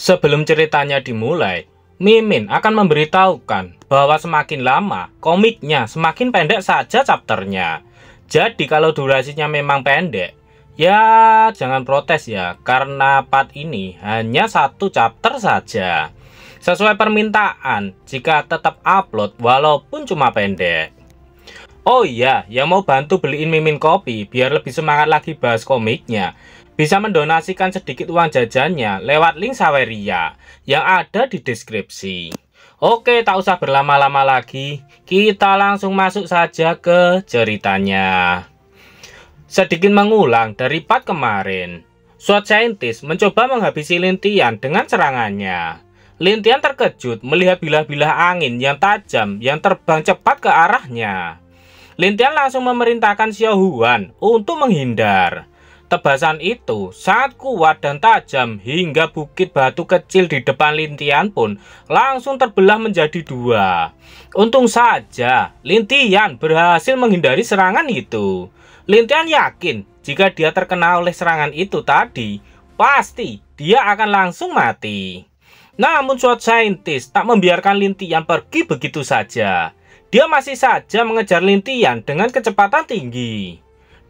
Sebelum ceritanya dimulai, Mimin akan memberitahukan bahwa semakin lama komiknya semakin pendek saja chapternya. Jadi kalau durasinya memang pendek, ya jangan protes ya, karena part ini hanya satu chapter saja. Sesuai permintaan, jika tetap upload walaupun cuma pendek. Oh iya, yang mau bantu beliin Mimin kopi biar lebih semangat lagi bahas komiknya, bisa mendonasikan sedikit uang jajannya lewat link Saweria yang ada di deskripsi. Oke, tak usah berlama-lama lagi, kita langsung masuk saja ke ceritanya. Sedikit mengulang dari part kemarin, Sword Scientist mencoba menghabisi Lintian dengan serangannya. Lintian terkejut melihat bilah-bilah angin yang tajam yang terbang cepat ke arahnya. Lintian langsung memerintahkan Xiao Huan untuk menghindar. Tebasan itu sangat kuat dan tajam hingga bukit batu kecil di depan Lintian pun langsung terbelah menjadi dua. Untung saja Lintian berhasil menghindari serangan itu. Lintian yakin jika dia terkena oleh serangan itu tadi, pasti dia akan langsung mati. Namun Sword Scientist tak membiarkan Lintian pergi begitu saja. Dia masih saja mengejar Lintian dengan kecepatan tinggi.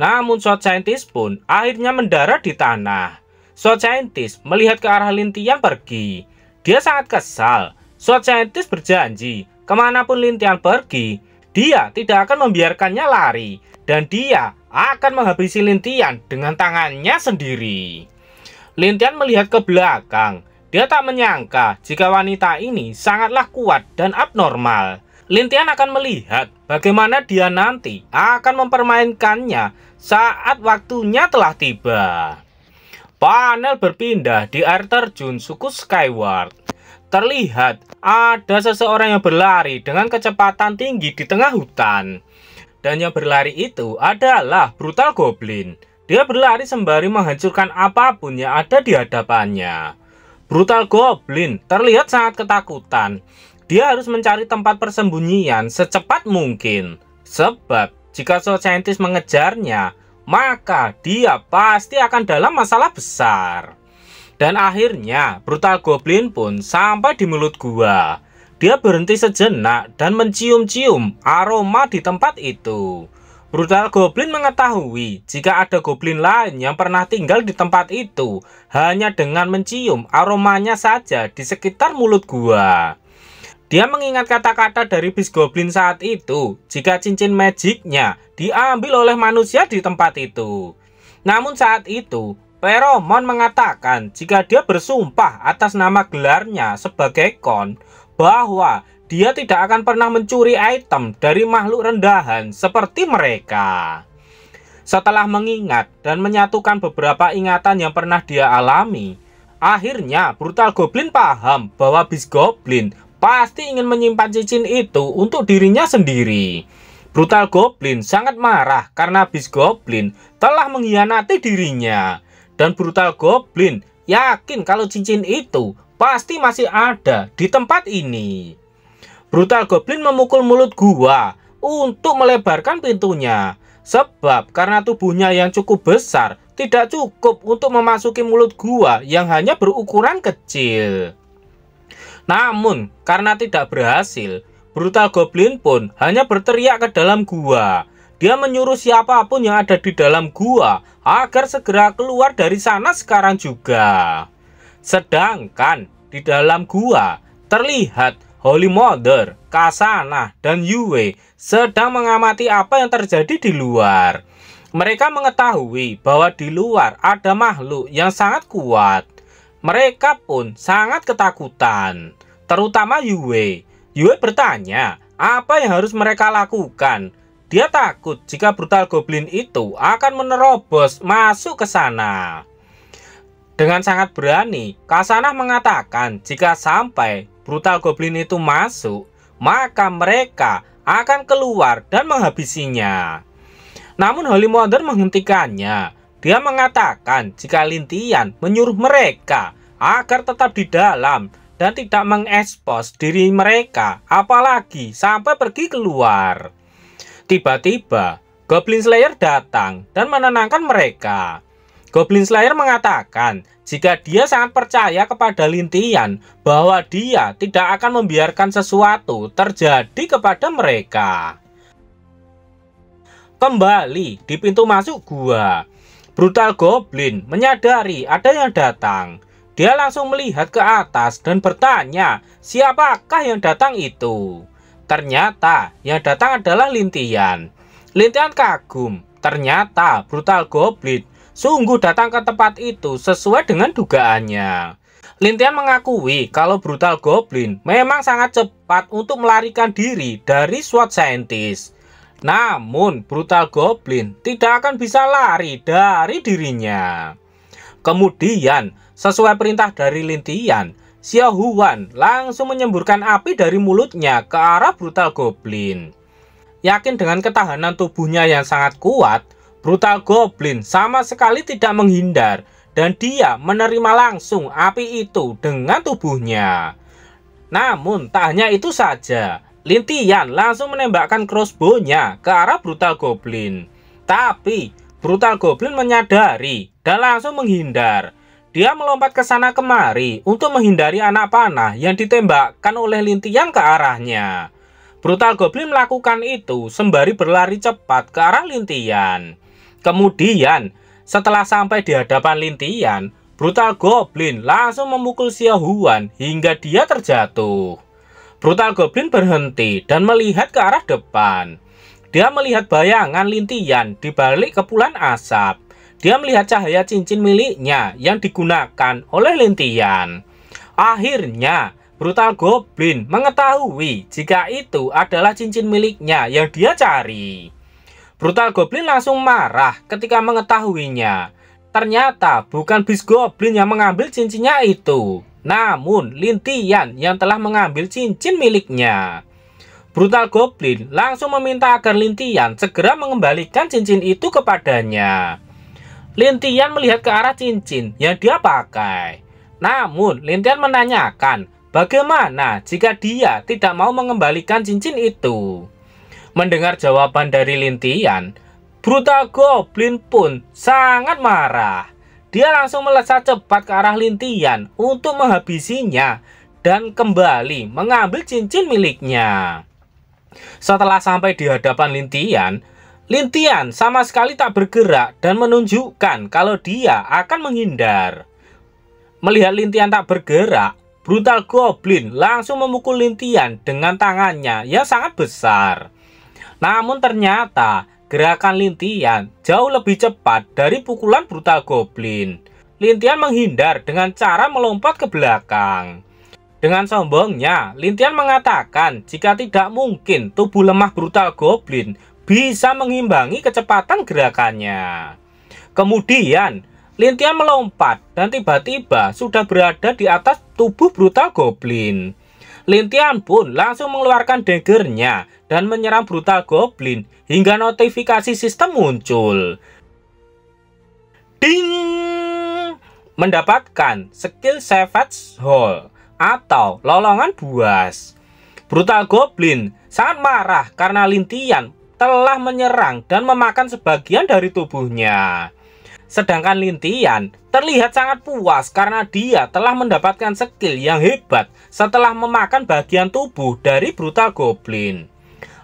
Namun Sword Scientist pun akhirnya mendarat di tanah. Sword Scientist melihat ke arah Lintian pergi. Dia sangat kesal. Sword Scientist berjanji, kemanapun Lintian pergi, dia tidak akan membiarkannya lari. Dan dia akan menghabisi Lintian dengan tangannya sendiri. Lintian melihat ke belakang. Dia tak menyangka jika wanita ini sangatlah kuat dan abnormal. Lintian akan melihat bagaimana dia nanti akan mempermainkannya saat waktunya telah tiba. Panel berpindah di air terjun suku Skyward. Terlihat ada seseorang yang berlari dengan kecepatan tinggi di tengah hutan. Dan yang berlari itu adalah Brutal Goblin. Dia berlari sembari menghancurkan apapun yang ada di hadapannya. Brutal Goblin terlihat sangat ketakutan. Dia harus mencari tempat persembunyian secepat mungkin. Sebab jika Sword Scientist mengejarnya, maka dia pasti akan dalam masalah besar. Dan akhirnya Brutal Goblin pun sampai di mulut gua. Dia berhenti sejenak dan mencium-cium aroma di tempat itu. Brutal Goblin mengetahui jika ada goblin lain yang pernah tinggal di tempat itu hanya dengan mencium aromanya saja di sekitar mulut gua. Dia mengingat kata-kata dari Beast Goblin saat itu jika cincin magicnya diambil oleh manusia di tempat itu. Namun saat itu, Pheromone mengatakan jika dia bersumpah atas nama gelarnya sebagai Kon bahwa dia tidak akan pernah mencuri item dari makhluk rendahan seperti mereka. Setelah mengingat dan menyatukan beberapa ingatan yang pernah dia alami, akhirnya Brutal Goblin paham bahwa Beast Goblin pasti ingin menyimpan cincin itu untuk dirinya sendiri. Brutal Goblin sangat marah karena Beast Goblin telah mengkhianati dirinya. Dan Brutal Goblin yakin kalau cincin itu pasti masih ada di tempat ini. Brutal Goblin memukul mulut gua untuk melebarkan pintunya. Sebab karena tubuhnya yang cukup besar tidak cukup untuk memasuki mulut gua yang hanya berukuran kecil. Namun, karena tidak berhasil, Brutal Goblin pun hanya berteriak ke dalam gua. Dia menyuruh siapapun yang ada di dalam gua agar segera keluar dari sana sekarang juga. Sedangkan di dalam gua terlihat Holy Mother, Kasana, dan Yue sedang mengamati apa yang terjadi di luar. Mereka mengetahui bahwa di luar ada makhluk yang sangat kuat. Mereka pun sangat ketakutan, terutama Yue. Yue bertanya, apa yang harus mereka lakukan? Dia takut jika Brutal Goblin itu akan menerobos masuk ke sana. Dengan sangat berani, Kasana mengatakan jika sampai Brutal Goblin itu masuk, maka mereka akan keluar dan menghabisinya. Namun Holy Mother menghentikannya. Dia mengatakan jika Lintian menyuruh mereka agar tetap di dalam dan tidak mengekspos diri mereka, apalagi sampai pergi keluar. Tiba-tiba Goblin Slayer datang dan menenangkan mereka. Goblin Slayer mengatakan jika dia sangat percaya kepada Lintian bahwa dia tidak akan membiarkan sesuatu terjadi kepada mereka. Kembali di pintu masuk gua, Brutal Goblin menyadari ada yang datang. Dia langsung melihat ke atas dan bertanya siapakah yang datang itu. Ternyata yang datang adalah Lintian. Lintian kagum, ternyata Brutal Goblin sungguh datang ke tempat itu sesuai dengan dugaannya. Lintian mengakui kalau Brutal Goblin memang sangat cepat untuk melarikan diri dari SWAT Scientist. Namun Brutal Goblin tidak akan bisa lari dari dirinya. Kemudian sesuai perintah dari Lintian, Xiao Huan langsung menyemburkan api dari mulutnya ke arah Brutal Goblin. Yakin dengan ketahanan tubuhnya yang sangat kuat, Brutal Goblin sama sekali tidak menghindar dan dia menerima langsung api itu dengan tubuhnya. Namun tak hanya itu saja, Lintian langsung menembakkan crossbow-nya ke arah Brutal Goblin. Tapi Brutal Goblin menyadari dan langsung menghindar. Dia melompat ke sana kemari untuk menghindari anak panah yang ditembakkan oleh Lintian ke arahnya. Brutal Goblin melakukan itu sembari berlari cepat ke arah Lintian. Kemudian, setelah sampai di hadapan Lintian, Brutal Goblin langsung memukul Xiao Huan hingga dia terjatuh. Brutal Goblin berhenti dan melihat ke arah depan. Dia melihat bayangan Lintian di balik kepulan asap. Dia melihat cahaya cincin miliknya yang digunakan oleh Lintian. Akhirnya, Brutal Goblin mengetahui jika itu adalah cincin miliknya yang dia cari. Brutal Goblin langsung marah ketika mengetahuinya. Ternyata bukan Beast Goblin yang mengambil cincinnya itu, namun Lintian yang telah mengambil cincin miliknya. Brutal Goblin langsung meminta agar Lintian segera mengembalikan cincin itu kepadanya. Lintian melihat ke arah cincin yang dia pakai. Namun Lintian menanyakan bagaimana jika dia tidak mau mengembalikan cincin itu. Mendengar jawaban dari Lintian, Brutal Goblin pun sangat marah. Dia langsung melesat cepat ke arah Lintian untuk menghabisinya dan kembali mengambil cincin miliknya. Setelah sampai di hadapan Lintian, Lintian sama sekali tak bergerak dan menunjukkan kalau dia akan menghindar. Melihat Lintian tak bergerak, Brutal Goblin langsung memukul Lintian dengan tangannya yang sangat besar. Namun ternyata gerakan Lintian jauh lebih cepat dari pukulan Brutal Goblin. Lintian menghindar dengan cara melompat ke belakang. Dengan sombongnya, Lintian mengatakan jika tidak mungkin tubuh lemah Brutal Goblin bisa mengimbangi kecepatan gerakannya. Kemudian, Lintian melompat dan tiba-tiba sudah berada di atas tubuh Brutal Goblin. Lintian pun langsung mengeluarkan daggernya dan menyerang Brutal Goblin hingga notifikasi sistem muncul. Ding! Mendapatkan skill Savage Hole atau lolongan buas. Brutal Goblin sangat marah karena Lintian telah menyerang dan memakan sebagian dari tubuhnya. Sedangkan Lintian terlihat sangat puas karena dia telah mendapatkan skill yang hebat setelah memakan bagian tubuh dari Brutal Goblin.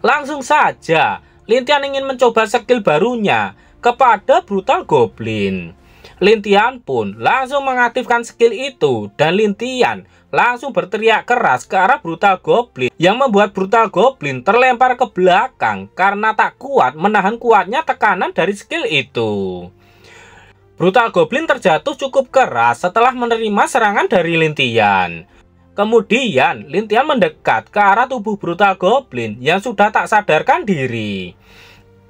Langsung saja, Lintian ingin mencoba skill barunya kepada Brutal Goblin. Lintian pun langsung mengaktifkan skill itu dan Lintian langsung berteriak keras ke arah Brutal Goblin yang membuat Brutal Goblin terlempar ke belakang karena tak kuat menahan kuatnya tekanan dari skill itu. Brutal Goblin terjatuh cukup keras setelah menerima serangan dari Lintian. Kemudian Lintian mendekat ke arah tubuh Brutal Goblin yang sudah tak sadarkan diri.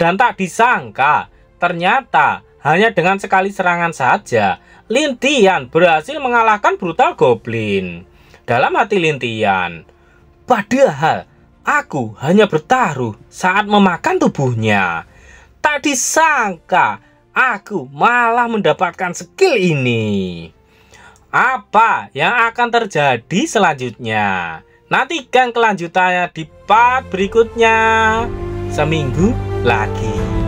Dan tak disangka, ternyata hanya dengan sekali serangan saja, Lintian berhasil mengalahkan Brutal Goblin. Dalam hati Lintian, padahal aku hanya bertaruh saat memakan tubuhnya. Tak disangka, aku malah mendapatkan skill ini. Apa yang akan terjadi selanjutnya? Nantikan kelanjutannya di part berikutnya. Seminggu lagi.